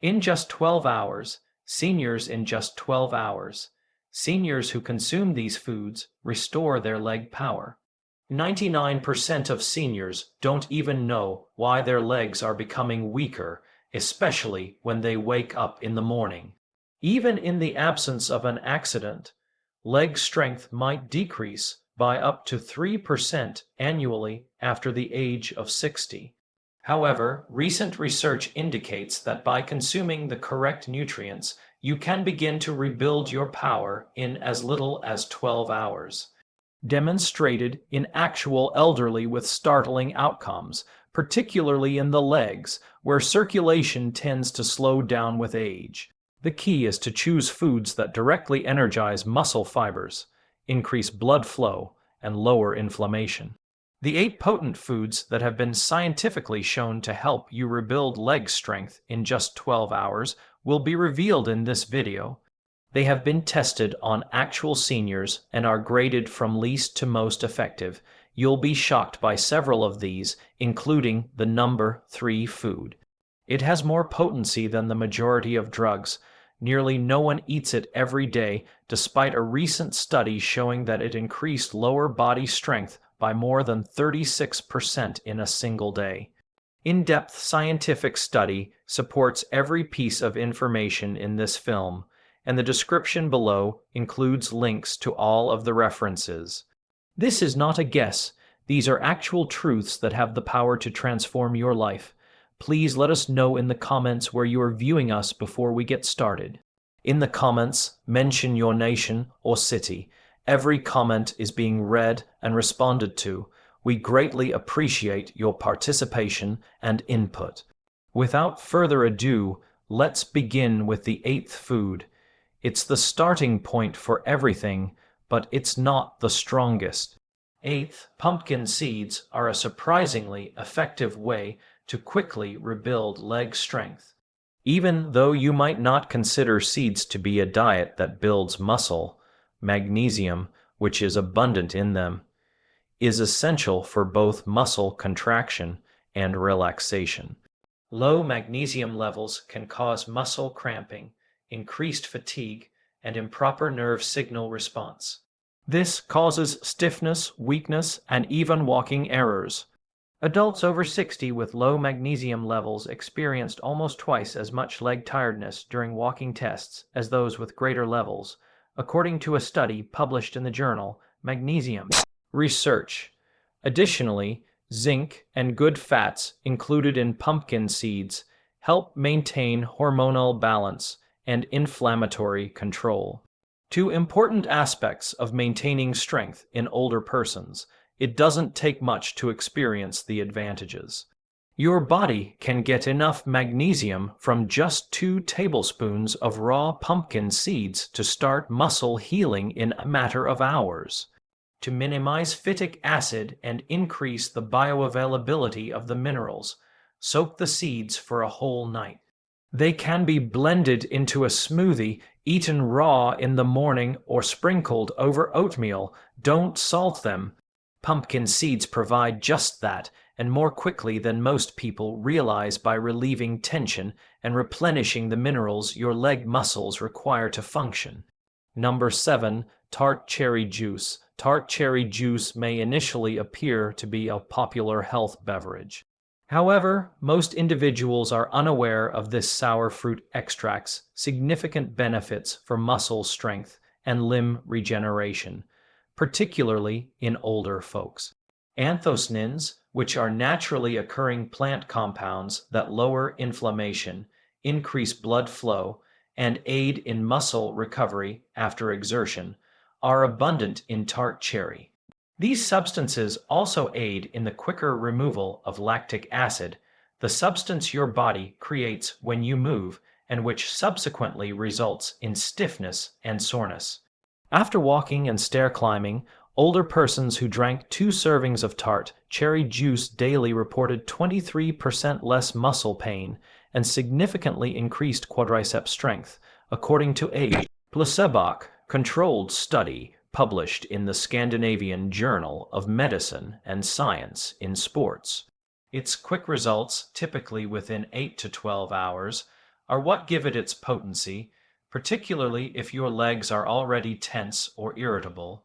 In just 12 hours, seniors in just 12 hours. Seniors who consume these foods restore their leg power. 99% of seniors don't even know why their legs are becoming weaker, especially when they wake up in the morning. Even in the absence of an accident, leg strength might decrease by up to 3% annually after the age of 60. However, recent research indicates that by consuming the correct nutrients, you can begin to rebuild your power in as little as 12 hours. Demonstrated in actual elderly with startling outcomes, particularly in the legs, where circulation tends to slow down with age. The key is to choose foods that directly energize muscle fibers, increase blood flow, and lower inflammation. The 8 potent foods that have been scientifically shown to help you rebuild leg strength in just 12 hours will be revealed in this video. They have been tested on actual seniors and are graded from least to most effective. You'll be shocked by several of these, including the number 3 food. It has more potency than the majority of drugs. Nearly no one eats it every day, despite a recent study showing that it increased lower body strength by more than 36% in a single day. In-depth scientific study supports every piece of information in this film, and the description below includes links to all of the references. This is not a guess. These are actual truths that have the power to transform your life. Please let us know in the comments where you are viewing us before we get started. In the comments, mention your nation or city. Every comment is being read and responded to. We greatly appreciate your participation and input. Without further ado, let's begin with the 8th food. It's the starting point for everything, but it's not the strongest. 8th, pumpkin seeds are a surprisingly effective way to quickly rebuild leg strength. Even though you might not consider seeds to be a diet that builds muscle, magnesium, which is abundant in them, is essential for both muscle contraction and relaxation. Low magnesium levels can cause muscle cramping, increased fatigue, and improper nerve signal response. This causes stiffness, weakness, and even walking errors. Adults over 60 with low magnesium levels experienced almost twice as much leg tiredness during walking tests as those with greater levels, according to a study published in the journal Magnesium Research. Additionally, zinc and good fats included in pumpkin seeds help maintain hormonal balance and inflammatory control. 2 important aspects of maintaining strength in older persons. It doesn't take much to experience the advantages. Your body can get enough magnesium from just 2 tablespoons of raw pumpkin seeds to start muscle healing in a matter of hours. To minimize phytic acid and increase the bioavailability of the minerals, soak the seeds for a whole night. They can be blended into a smoothie, eaten raw in the morning, or sprinkled over oatmeal. Don't salt them. Pumpkin seeds provide just that, and more quickly than most people realize, by relieving tension and replenishing the minerals your leg muscles require to function. Number 7. Tart cherry juice. Tart cherry juice may initially appear to be a popular health beverage. However, most individuals are unaware of this sour fruit extract's significant benefits for muscle strength and limb regeneration, particularly in older folks. Anthocyanins, which are naturally occurring plant compounds that lower inflammation, increase blood flow, and aid in muscle recovery after exertion, are abundant in tart cherry. These substances also aid in the quicker removal of lactic acid, the substance your body creates when you move and which subsequently results in stiffness and soreness. After walking and stair climbing, older persons who drank 2 servings of tart cherry juice daily reported 23% less muscle pain and significantly increased quadriceps strength, according to a placebo-controlled study published in the Scandinavian Journal of Medicine and Science in Sports. Its quick results, typically within 8 to 12 hours, are what give it its potency, particularly if your legs are already tense or irritable.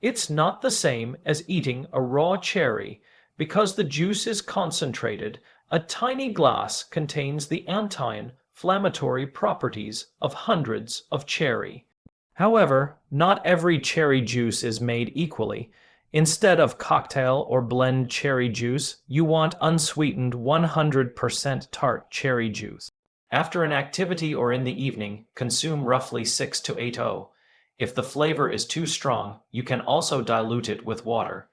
It's not the same as eating a raw cherry because the juice is concentrated. A tiny glass contains the anti-inflammatory properties of hundreds of cherry. However, not every cherry juice is made equally. Instead of cocktail or blend cherry juice, you want unsweetened 100% tart cherry juice. After an activity or in the evening, consume roughly 6 to 8 O. If the flavor is too strong, you can also dilute it with water.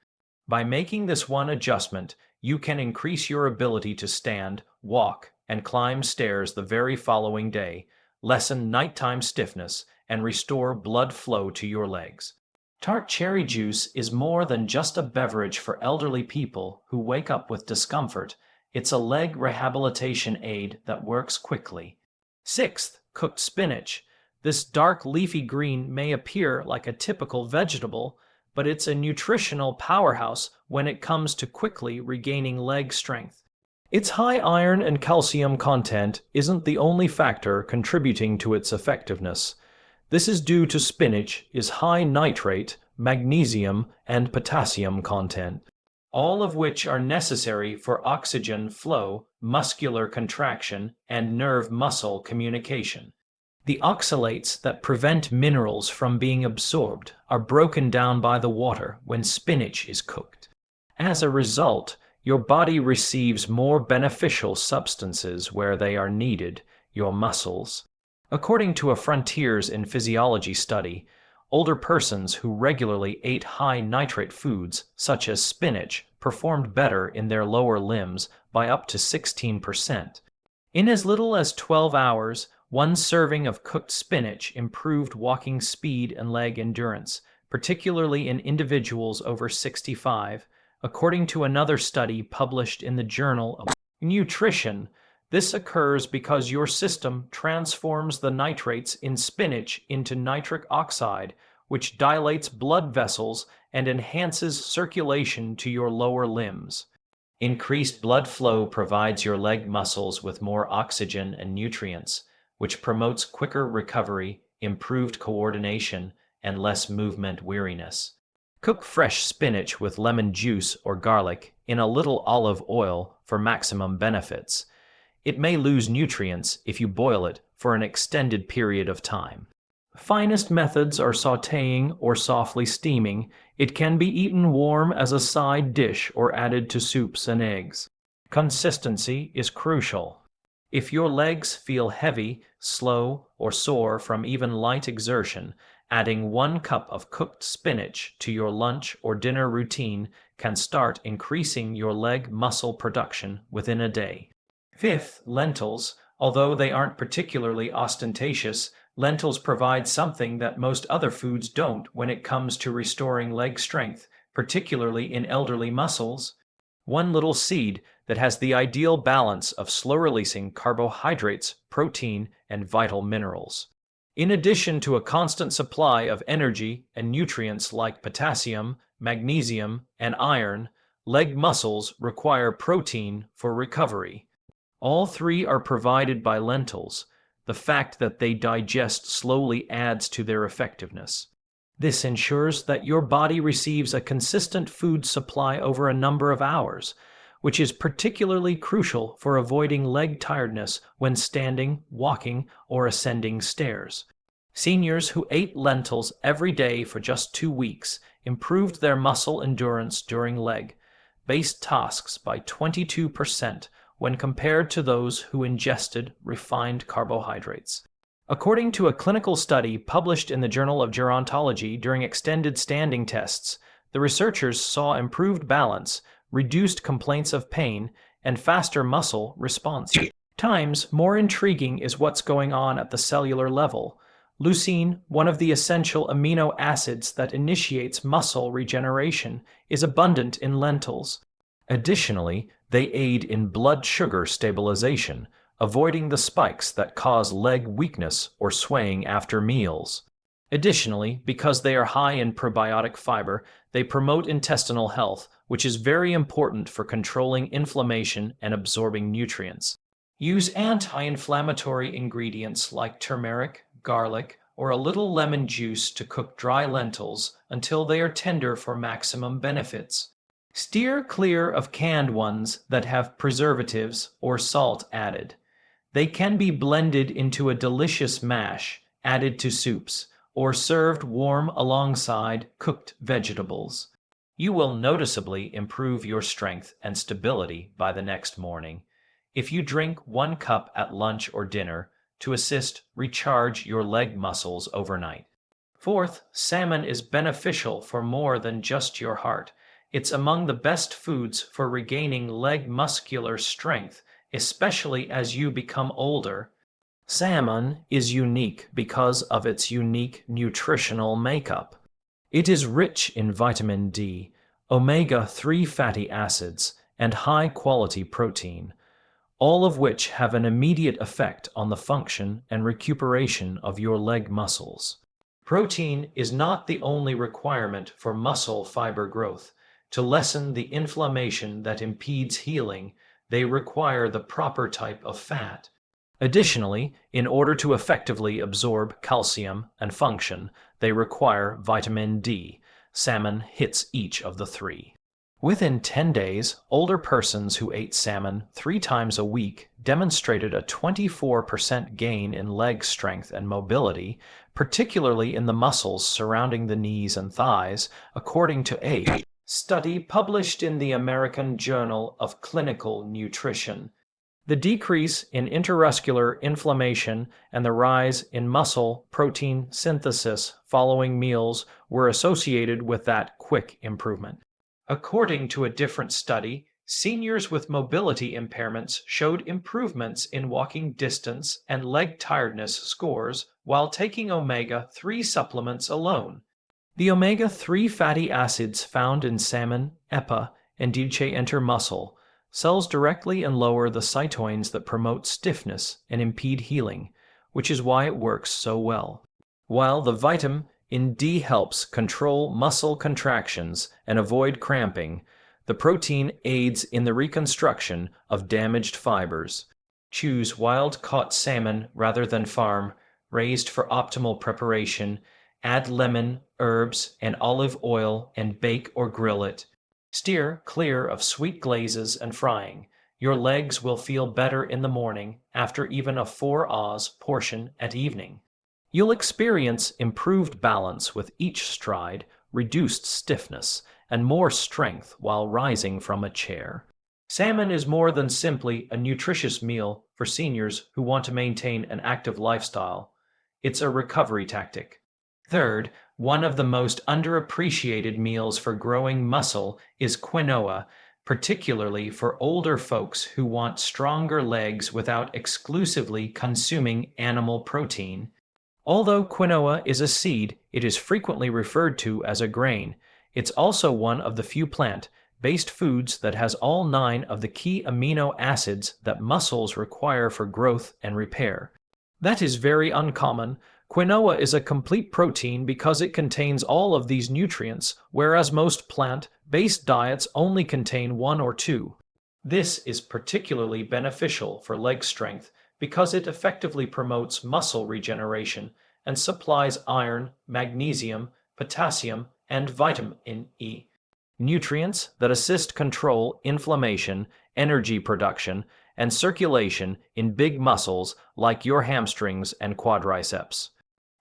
By making this one adjustment, you can increase your ability to stand, walk, and climb stairs the very following day, lessen nighttime stiffness, and restore blood flow to your legs. Tart cherry juice is more than just a beverage for elderly people who wake up with discomfort. It's a leg rehabilitation aid that works quickly. Sixth, cooked spinach. This dark leafy green may appear like a typical vegetable, but it's a nutritional powerhouse when it comes to quickly regaining leg strength. Its high iron and calcium content isn't the only factor contributing to its effectiveness. This is due to spinach's high nitrate, magnesium, and potassium content, all of which are necessary for oxygen flow, muscular contraction, and nerve-muscle communication. The oxalates that prevent minerals from being absorbed are broken down by the water when spinach is cooked. As a result, your body receives more beneficial substances where they are needed, your muscles. According to a Frontiers in Physiology study, older persons who regularly ate high nitrate foods, such as spinach, performed better in their lower limbs by up to 16%. In as little as 12 hours, one serving of cooked spinach improved walking speed and leg endurance, particularly in individuals over 65, according to another study published in the Journal of Nutrition. This occurs because your system transforms the nitrates in spinach into nitric oxide, which dilates blood vessels and enhances circulation to your lower limbs. Increased blood flow provides your leg muscles with more oxygen and nutrients, which promotes quicker recovery, improved coordination, and less movement weariness. Cook fresh spinach with lemon juice or garlic in a little olive oil for maximum benefits. It may lose nutrients if you boil it for an extended period of time. Finest methods are sautéing or softly steaming. It can be eaten warm as a side dish or added to soups and eggs. Consistency is crucial. If your legs feel heavy, slow, or sore from even light exertion, adding 1 cup of cooked spinach to your lunch or dinner routine can start increasing your leg muscle production within a day. Fifth, lentils. Although they aren't particularly ostentatious, lentils provide something that most other foods don't when it comes to restoring leg strength, particularly in elderly muscles. One little seed that has the ideal balance of slow-releasing carbohydrates, protein, and vital minerals. In addition to a constant supply of energy and nutrients like potassium, magnesium, and iron, leg muscles require protein for recovery. All three are provided by lentils. The fact that they digest slowly adds to their effectiveness. This ensures that your body receives a consistent food supply over a number of hours, which is particularly crucial for avoiding leg tiredness when standing, walking, or ascending stairs. Seniors who ate lentils every day for just 2 weeks improved their muscle endurance during leg-based tasks by 22% when compared to those who ingested refined carbohydrates. According to a clinical study published in the Journal of Gerontology during extended standing tests, the researchers saw improved balance, reduced complaints of pain, and faster muscle response times. More intriguing is what's going on at the cellular level. Leucine, one of the essential amino acids that initiates muscle regeneration, is abundant in lentils. Additionally, they aid in blood sugar stabilization, avoiding the spikes that cause leg weakness or swaying after meals. Additionally, because they are high in probiotic fiber, they promote intestinal health, which is very important for controlling inflammation and absorbing nutrients. Use anti-inflammatory ingredients like turmeric, garlic, or a little lemon juice to cook dry lentils until they are tender for maximum benefits. Steer clear of canned ones that have preservatives or salt added. They can be blended into a delicious mash, added to soups, or served warm alongside cooked vegetables. You will noticeably improve your strength and stability by the next morning. If you drink 1 cup at lunch or dinner to assist recharge your leg muscles overnight. Fourth, salmon is beneficial for more than just your heart. It's among the best foods for regaining leg muscular strength, especially as you become older. Salmon is unique because of its unique nutritional makeup. It is rich in vitamin D, omega-3 fatty acids, and high-quality protein, all of which have an immediate effect on the function and recuperation of your leg muscles. Protein is not the only requirement for muscle fiber growth. To lessen the inflammation that impedes healing, they require the proper type of fat. Additionally, in order to effectively absorb calcium and function, they require vitamin D. Salmon hits each of the three. Within 10 days, older persons who ate salmon 3 times a week demonstrated a 24% gain in leg strength and mobility, particularly in the muscles surrounding the knees and thighs, according to a study published in the American Journal of Clinical Nutrition. The decrease in intermuscular inflammation and the rise in muscle protein synthesis following meals were associated with that quick improvement. According to a different study, seniors with mobility impairments showed improvements in walking distance and leg tiredness scores while taking omega-3 supplements alone. The omega-3 fatty acids found in salmon, EPA, and DHA enter muscle cells directly and lower the cytokines that promote stiffness and impede healing, which is why it works so well. While the vitamin D helps control muscle contractions and avoid cramping, the protein aids in the reconstruction of damaged fibers. Choose wild-caught salmon rather than farm-raised for optimal preparation. Add lemon, herbs, and olive oil and bake or grill it. Steer clear of sweet glazes and frying. Your legs will feel better in the morning after even a 4 oz portion at evening. You'll experience improved balance with each stride, reduced stiffness, and more strength while rising from a chair. Salmon is more than simply a nutritious meal for seniors who want to maintain an active lifestyle. It's a recovery tactic. Third, one of the most underappreciated meals for growing muscle is quinoa, particularly for older folks who want stronger legs without exclusively consuming animal protein. Although quinoa is a seed, it is frequently referred to as a grain. It's also one of the few plant-based foods that has all 9 of the key amino acids that muscles require for growth and repair. That is very uncommon. Quinoa is a complete protein because it contains all of these nutrients, whereas most plant-based diets only contain 1 or 2. This is particularly beneficial for leg strength because it effectively promotes muscle regeneration and supplies iron, magnesium, potassium, and vitamin E, nutrients that assist control inflammation, energy production, and circulation in big muscles like your hamstrings and quadriceps.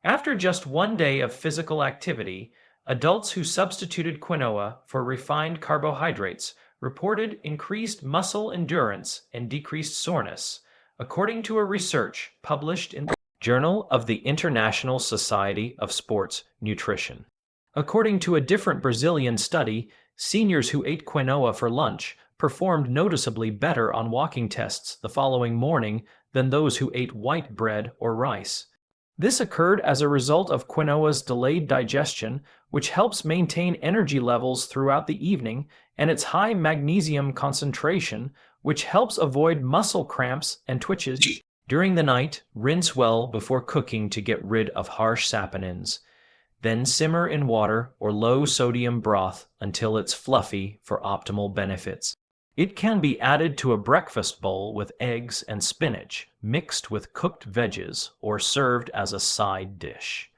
After just 1 day of physical activity, adults who substituted quinoa for refined carbohydrates reported increased muscle endurance and decreased soreness, according to a research published in the Journal of the International Society of Sports Nutrition. According to a different Brazilian study, seniors who ate quinoa for lunch performed noticeably better on walking tests the following morning than those who ate white bread or rice. This occurred as a result of quinoa's delayed digestion, which helps maintain energy levels throughout the evening, and its high magnesium concentration, which helps avoid muscle cramps and twitches. During the night, rinse well before cooking to get rid of harsh saponins. Then simmer in water or low-sodium broth until it's fluffy for optimal benefits. It can be added to a breakfast bowl with eggs and spinach, mixed with cooked veggies, or served as a side dish.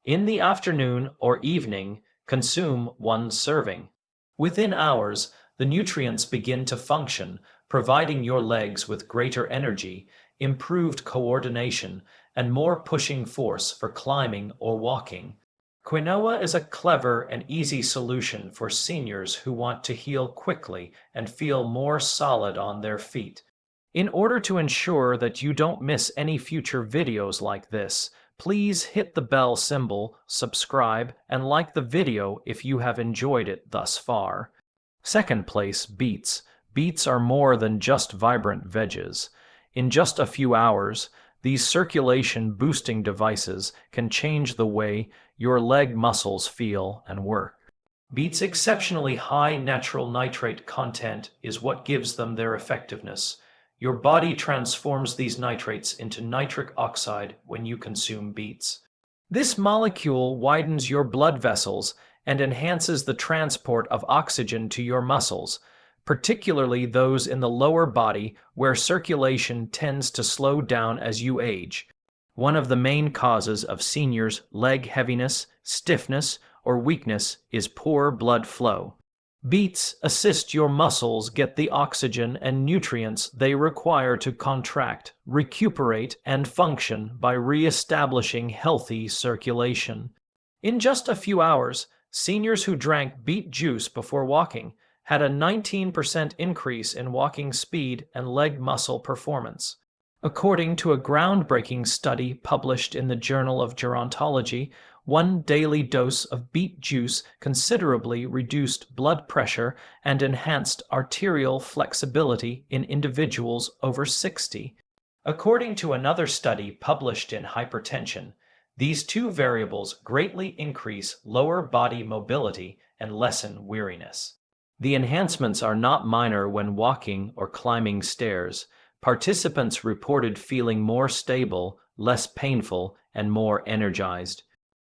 In the afternoon or evening, consume one serving. Within hours, the nutrients begin to function, providing your legs with greater energy, improved coordination, and more pushing force for climbing or walking. Quinoa is a clever and easy solution for seniors who want to heal quickly and feel more solid on their feet. In order to ensure that you don't miss any future videos like this, please hit the bell symbol, subscribe, and like the video if you have enjoyed it thus far. Second place, beets. Beets are more than just vibrant veggies. In just a few hours, these circulation-boosting devices can change the way your leg muscles feel and work. Beets' exceptionally high natural nitrate content is what gives them their effectiveness. Your body transforms these nitrates into nitric oxide when you consume beets. This molecule widens your blood vessels and enhances the transport of oxygen to your muscles, particularly those in the lower body where circulation tends to slow down as you age. One of the main causes of seniors' leg heaviness, stiffness, or weakness is poor blood flow. Beets assist your muscles get the oxygen and nutrients they require to contract, recuperate, and function by re-establishing healthy circulation. In just a few hours, seniors who drank beet juice before walking had a 19% increase in walking speed and leg muscle performance. According to a groundbreaking study published in the Journal of Gerontology, one daily dose of beet juice considerably reduced blood pressure and enhanced arterial flexibility in individuals over 60. According to another study published in Hypertension, these two variables greatly increase lower body mobility and lessen weariness. The enhancements are not minor when walking or climbing stairs. Participants reported feeling more stable, less painful, and more energized.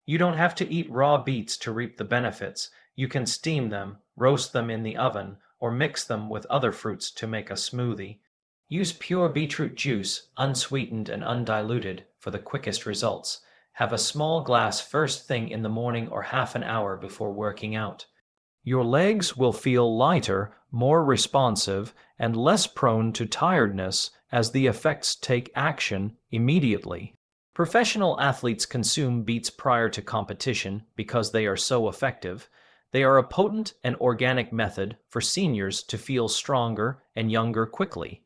You don't have to eat raw beets to reap the benefits. You can steam them, roast them in the oven, or mix them with other fruits to make a smoothie. Use pure beetroot juice, unsweetened and undiluted, for the quickest results. Have a small glass first thing in the morning or half an hour before working out. Your legs will feel lighter, more responsive, and less prone to tiredness as the effects take action immediately. Professional athletes consume beets prior to competition because they are so effective. They are a potent and organic method for seniors to feel stronger and younger quickly.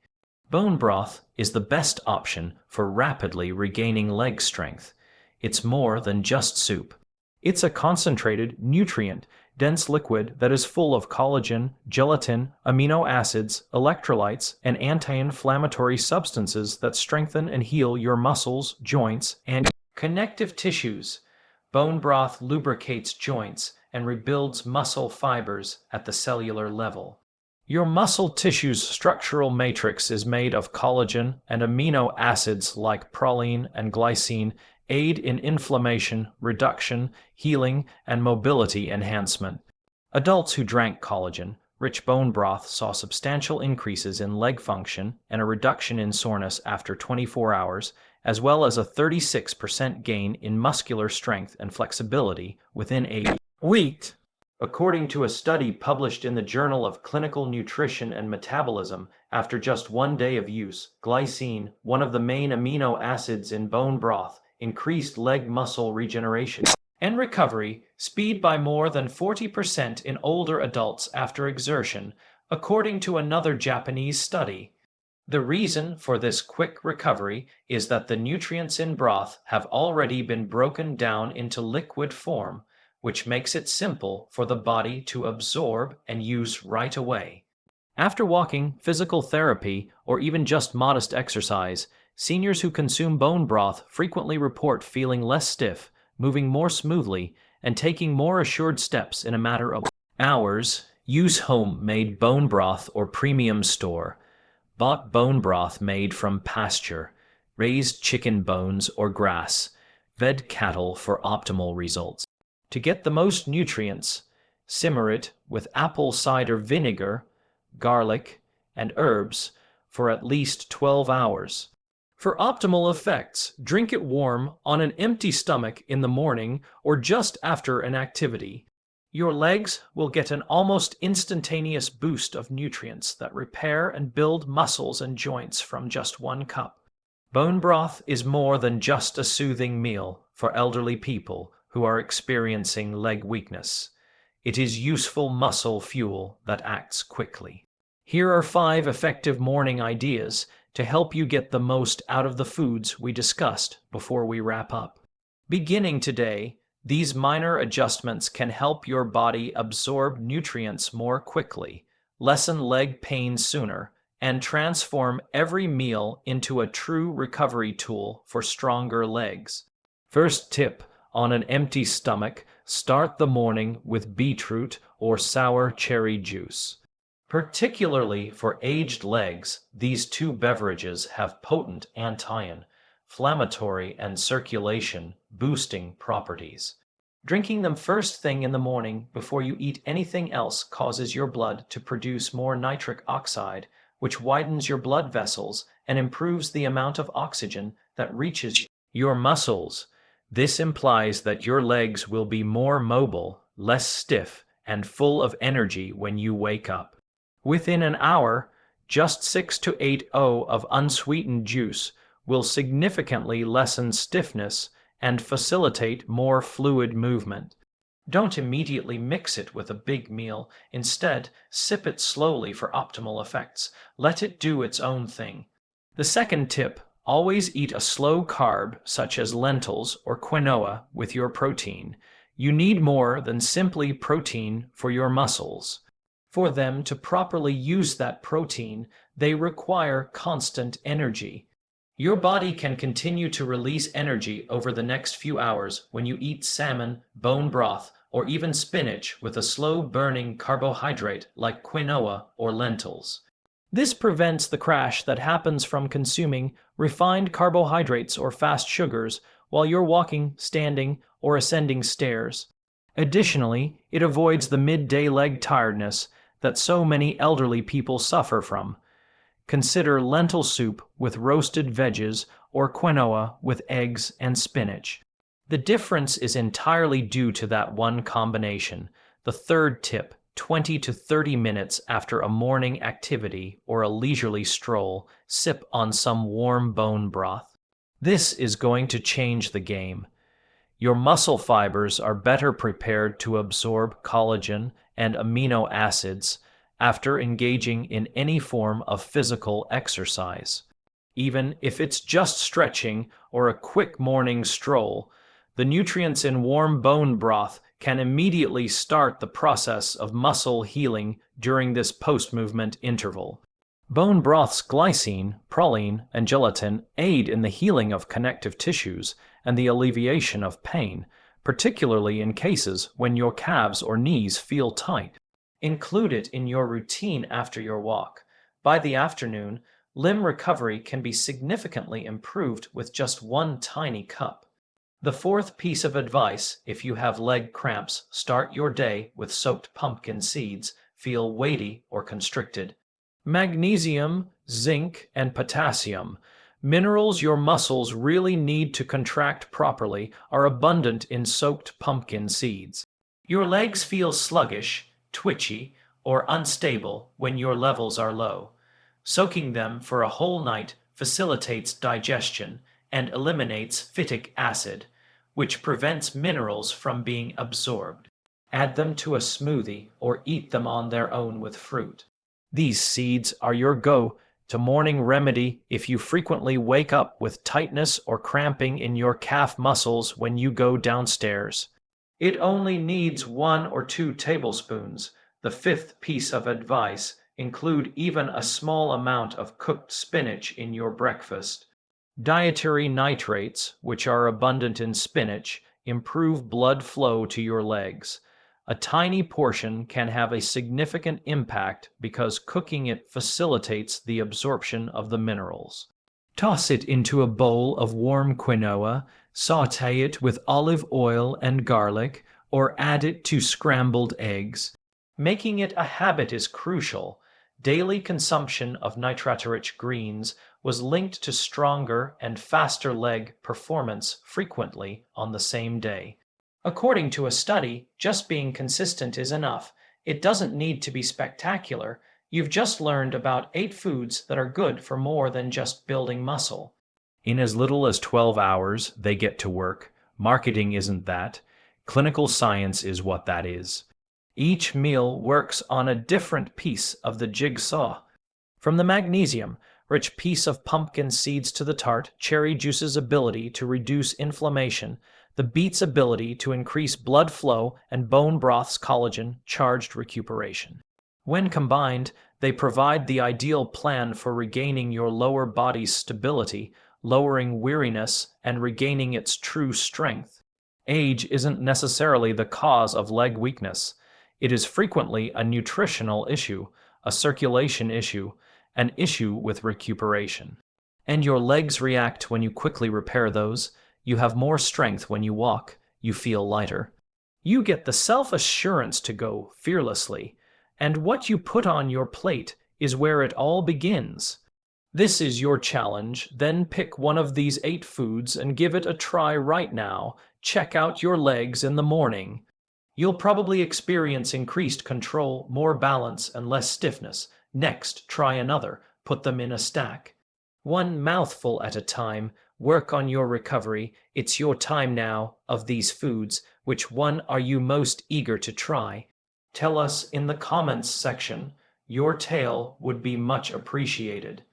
Bone broth is the best option for rapidly regaining leg strength. It's more than just soup. It's a concentrated, nutrient-dense liquid that is full of collagen, gelatin, amino acids, electrolytes, and anti-inflammatory substances that strengthen and heal your muscles, joints, and connective tissues. Bone broth lubricates joints and rebuilds muscle fibers at the cellular level. Your muscle tissue's structural matrix is made of collagen, and amino acids like proline and glycine aid in inflammation, reduction, healing, and mobility enhancement. Adults who drank collagen-rich bone broth saw substantial increases in leg function and a reduction in soreness after 24 hours, as well as a 36% gain in muscular strength and flexibility within a week. According to a study published in the Journal of Clinical Nutrition and Metabolism, after just 1 day of use, glycine, one of the main amino acids in bone broth, increased leg muscle regeneration and recovery speed by more than 40% in older adults after exertion, according to another Japanese study. The reason for this quick recovery is that the nutrients in broth have already been broken down into liquid form, which makes it simple for the body to absorb and use right away. After walking, physical therapy, or even just modest exercise, seniors who consume bone broth frequently report feeling less stiff, moving more smoothly, and taking more assured steps in a matter of hours. Use homemade bone broth or premium store-bought bone broth made from pasture, raised chicken bones or grass-fed cattle for optimal results. To get the most nutrients, simmer it with apple cider vinegar, garlic, and herbs for at least 12 hours. For optimal effects, drink it warm on an empty stomach in the morning or just after an activity. Your legs will get an almost instantaneous boost of nutrients that repair and build muscles and joints from just one cup. Bone broth is more than just a soothing meal for elderly people who are experiencing leg weakness. It is useful muscle fuel that acts quickly. Here are 5 effective morning ideas to help you get the most out of the foods we discussed before we wrap up. Beginning today, these minor adjustments can help your body absorb nutrients more quickly, lessen leg pain sooner, and transform every meal into a true recovery tool for stronger legs. First tip: on an empty stomach, start the morning with beetroot or sour cherry juice. Particularly for aged legs, these 2 beverages have potent anti-inflammatory and circulation boosting properties. Drinking them first thing in the morning before you eat anything else causes your blood to produce more nitric oxide, which widens your blood vessels and improves the amount of oxygen that reaches your muscles. This implies that your legs will be more mobile, less stiff, and full of energy when you wake up. Within an hour, just 6 to 8 of unsweetened juice will significantly lessen stiffness and facilitate more fluid movement. Don't immediately mix it with a big meal. Instead, sip it slowly for optimal effects. Let it do its own thing. The second tip: always eat a slow carb such as lentils or quinoa with your protein. You need more than simply protein for your muscles. For them to properly use that protein, they require constant energy. Your body can continue to release energy over the next few hours when you eat salmon, bone broth, or even spinach with a slow-burning carbohydrate like quinoa or lentils. This prevents the crash that happens from consuming refined carbohydrates or fast sugars while you're walking, standing, or ascending stairs. Additionally, it avoids the midday leg tiredness that so many elderly people suffer from. Consider lentil soup with roasted veggies or quinoa with eggs and spinach. The difference is entirely due to that one combination. The third tip: 20 to 30 minutes after a morning activity or a leisurely stroll, sip on some warm bone broth. This is going to change the game. Your muscle fibers are better prepared to absorb collagen and amino acids after engaging in any form of physical exercise. Even if it's just stretching or a quick morning stroll, the nutrients in warm bone broth can immediately start the process of muscle healing during this post-movement interval. Bone broth's glycine, proline, and gelatin aid in the healing of connective tissues and the alleviation of pain, particularly in cases when your calves or knees feel tight. Include it in your routine after your walk. By the afternoon, limb recovery can be significantly improved with just one tiny cup. The fourth piece of advice: if you have leg cramps, start your day with soaked pumpkin seeds. Feel weighty or constricted. Magnesium, zinc, and potassium, minerals your muscles really need to contract properly, are abundant in soaked pumpkin seeds. Your legs feel sluggish, twitchy, or unstable when your levels are low. Soaking them for a whole night facilitates digestion and eliminates phytic acid, which prevents minerals from being absorbed. Add them to a smoothie or eat them on their own with fruit. These seeds are your go-to morning remedy if you frequently wake up with tightness or cramping in your calf muscles when you go downstairs. It only needs 1 or 2 tablespoons. The fifth piece of advice: include even a small amount of cooked spinach in your breakfast. Dietary nitrates, which are abundant in spinach, improve blood flow to your legs. A tiny portion can have a significant impact because cooking it facilitates the absorption of the minerals. Toss it into a bowl of warm quinoa, saute it with olive oil and garlic, or add it to scrambled eggs. Making it a habit is crucial. Daily consumption of nitrate-rich greens was linked to stronger and faster leg performance frequently on the same day. According to a study, just being consistent is enough. It doesn't need to be spectacular. You've just learned about 8 foods that are good for more than just building muscle. In as little as 12 hours, they get to work. Marketing isn't that. Clinical science is what that is. Each meal works on a different piece of the jigsaw. From the magnesium-rich piece of pumpkin seeds to the tart cherry juice's ability to reduce inflammation, the beet's ability to increase blood flow, and bone broth's collagen-charged recuperation. When combined, they provide the ideal plan for regaining your lower body's stability, lowering weariness, and regaining its true strength. Age isn't necessarily the cause of leg weakness. It is frequently a nutritional issue, a circulation issue, an issue with recuperation. And your legs react when you quickly repair those. You have more strength when you walk. You feel lighter. You get the self-assurance to go fearlessly. And what you put on your plate is where it all begins. This is your challenge. Then pick one of these 8 foods and give it a try right now. Check out your legs in the morning. You'll probably experience increased control, more balance, and less stiffness. Next, try another. Put them in a stack. One mouthful at a time. Work on your recovery. It's your time now. Of these foods, which one are you most eager to try? Tell us in the comments section. Your tale would be much appreciated.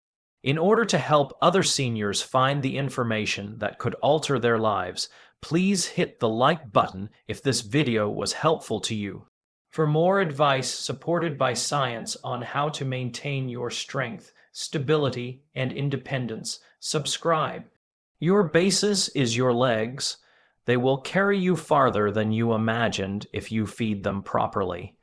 In order to help other seniors find the information that could alter their lives, please hit the like button if this video was helpful to you. For more advice supported by science on how to maintain your strength, stability, and independence, subscribe. Your basis is your legs. They will carry you farther than you imagined if you feed them properly.